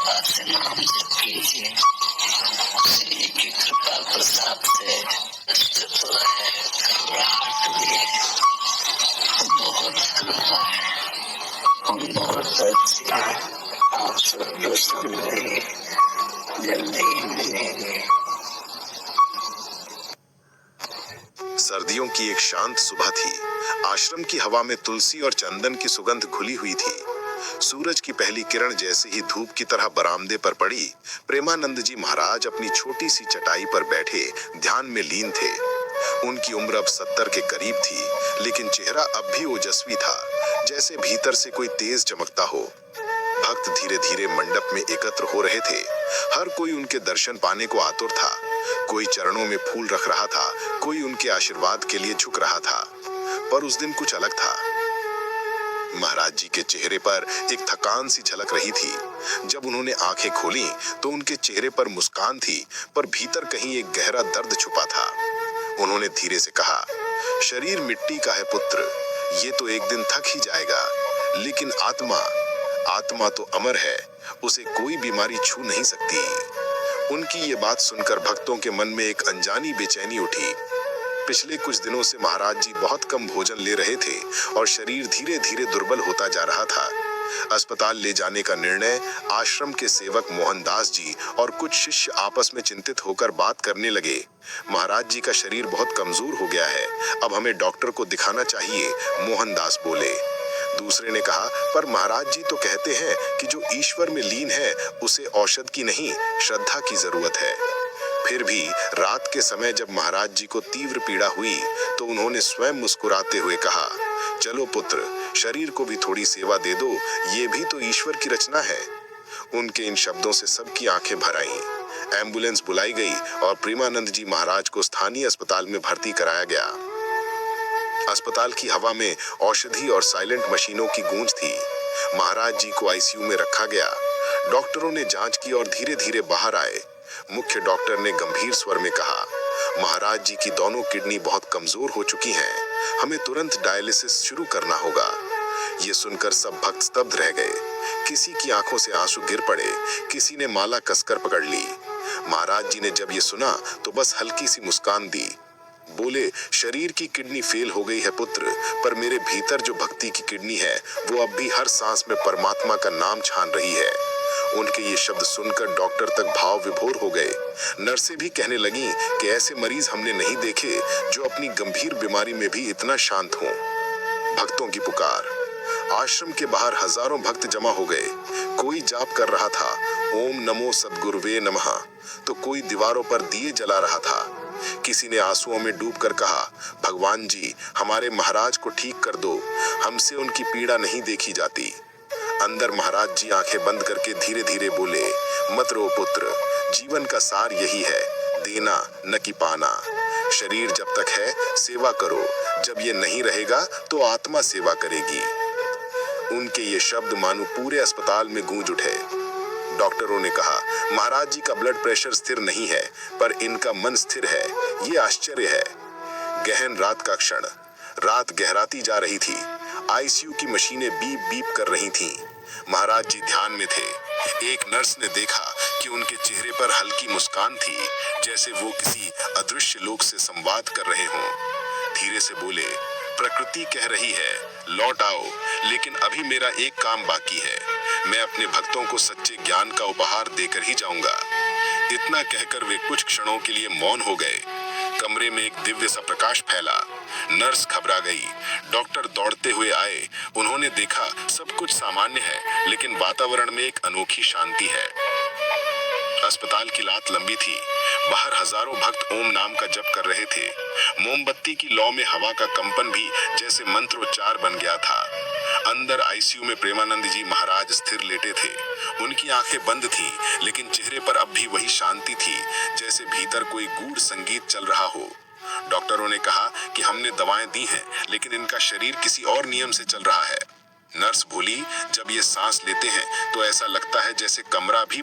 कृपा से नाम जप कीजिए। श्री की कृपा प्रसाद से अस्तित्व है, घबराहट भी है। बहुत कृपा है, बहुत अच्छी है। आप सब प्रसन्न रहिए, जल्दी ही मिलेंगे। सर्दियों की एक शांत सुबह थी। आश्रम की हवा में तुलसी और चंदन की सुगंध घुली हुई थी। सूरज की पहली किरण जैसे ही धूप की तरह बरामदे पर पड़ी, प्रेमानंद जी महाराज अपनी छोटी सी चटाई पर बैठे ध्यान में लीन थे। उनकी उम्र अब 70 के करीब थी, लेकिन चेहरा अब भी ओजस्वी था, जैसे भीतर से कोई तेज चमकता हो। भक्त धीरे धीरे मंडप में एकत्र हो रहे थे। हर कोई उनके दर्शन पाने को आतुर था। कोई चरणों में फूल रख रहा था, कोई उनके आशीर्वाद के लिए झुक रहा था। पर उस दिन कुछ अलग था। महाराज जी के चेहरे पर एक थकान सी झलक रही थी। जब उन्होंने आंखें खोली तो उनके चेहरे पर मुस्कान थी, पर भीतर कहीं एक गहरा दर्द छुपा था। उन्होंने धीरे से कहा, शरीर मिट्टी का है पुत्र, ये तो एक दिन थक ही जाएगा, लेकिन आत्मा तो अमर है, उसे कोई बीमारी छू नहीं सकती। उनकी ये बात सुनकर भक्तों के मन में एक अनजानी बेचैनी उठी। पिछले कुछ दिनों से महाराज जी बहुत कम भोजन ले रहे थे और शरीर धीरे धीरे दुर्बल होता जा रहा था। अस्पताल ले जाने का निर्णय आश्रम के सेवक मोहनदास जी और कुछ शिष्य आपस में चिंतित होकर बात करने लगे। महाराज जी का शरीर बहुत कमजोर हो गया है, अब हमें डॉक्टर को दिखाना चाहिए, मोहनदास बोले। दूसरे ने कहा, पर महाराज जी तो कहते हैं कि जो ईश्वर में लीन है उसे औषध की नहीं, श्रद्धा की जरूरत है। फिर भी रात के समय जब महाराज जी को तीव्र पीड़ा हुई तो उन्होंने स्वयं मुस्कुराते हुए कहा, चलो पुत्र, शरीर को भी थोड़ी सेवा दे दो, ये भी तो ईश्वर की रचना है। उनके इन शब्दों से सबकी आंखें भर आईं। एम्बुलेंस बुलाई गई और प्रेमानंद जी महाराज को स्थानीय अस्पताल में भर्ती कराया गया। अस्पताल की हवा में औषधि और साइलेंट मशीनों की गूंज थी। महाराज जी को आईसीयू में रखा गया। डॉक्टरों ने जांच की और धीरे धीरे बाहर आए। मुख्य डॉक्टर ने गंभीर स्वर में कहा, महाराज जी की दोनों किडनी बहुत कमजोर हो चुकी हैं, हमें तुरंत डायलिसिस शुरू करना होगा। ये सुनकर सब भक्त स्तब्ध रह गए। किसी की आंखों से आंसू गिर पड़े, किसी ने माला कसकर पकड़ ली। महाराज जी ने जब ये सुना तो बस हल्की सी मुस्कान दी। बोले, शरीर की किडनी फेल हो गई है पुत्र, पर मेरे भीतर जो भक्ति की किडनी है वो अब भी हर सांस में परमात्मा का नाम छान रही है। उनके ये शब्द सुनकर डॉक्टर तक भाव विभोर हो गए। नर्सें भी कहने लगी कि ऐसे मरीज हमने नहीं देखे जो अपनी गंभीर बीमारी में भी इतना शांत हों। भक्तों की पुकार। आश्रम के बाहर हजारों भक्त जमा हो गए। कोई जाप कर रहा था, ओम नमो सद्गुरुवे नमः, तो कोई दीवारों पर दिए जला रहा था। किसी ने आंसुओं में डूबकर कहा, भगवान जी हमारे महाराज को ठीक कर दो, हमसे उनकी पीड़ा नहीं देखी जाती। अंदर महाराज जी आंखें बंद करके धीरे धीरे बोले, मत रो पुत्र, जीवन का सार यही है, देना न कि पाना। शरीर जब तक है सेवा करो, जब ये नहीं रहेगा तो आत्मा सेवा करेगी। उनके ये शब्द मानो पूरे अस्पताल में गूंज उठे। डॉक्टरों ने कहा, महाराज जी का ब्लड प्रेशर स्थिर नहीं है, पर इनका मन स्थिर है, ये आश्चर्य है। गहन रात का क्षण। रात गहराती जा रही थी। आईसीयू की मशीनें बीप बीप कर रही थीं। महाराज जी ध्यान में थे। एक नर्स ने देखा कि उनके चेहरे पर हल्की मुस्कान थी, जैसे वो किसी अदृश्य लोक से संवाद कर रहे हों। धीरे से बोले, प्रकृति कह रही है लौट आओ, लेकिन अभी मेरा एक काम बाकी है, मैं अपने भक्तों को सच्चे ज्ञान का उपहार देकर ही जाऊंगा। इतना कहकर वे कुछ क्षणों के लिए मौन हो गए। कमरे में एक दिव्य सा प्रकाश फैला। नर्स घबरा गई। डॉक्टर दौड़ते हुए आए। उन्होंने देखा सब कुछ सामान्य है, लेकिन वातावरण में एक अनोखी शांति है। अस्पताल की रात लंबी थी। बाहर हजारों भक्त ओम नाम का जप कर रहे थे। मोमबत्ती की लौ में हवा का कंपन भी जैसे मंत्रोच्चार बन गया था। अंदर आईसीयू में प्रेमानंद जी महाराज स्थिर लेटे थे। उनकी आंखें बंद थीं, लेकिन चेहरे पर अब भी वही शांति थी, जैसे भीतर कोई गूढ़ संगीत चल रहा हो। डॉक्टरों ने कहा कि हमने दवाएं दी हैं, लेकिन इनका शरीर किसी और नियम से चल रहा है। नर्स बोली, जब ये सांस लेते हैं तो ऐसा लगता है जैसे कमरा भी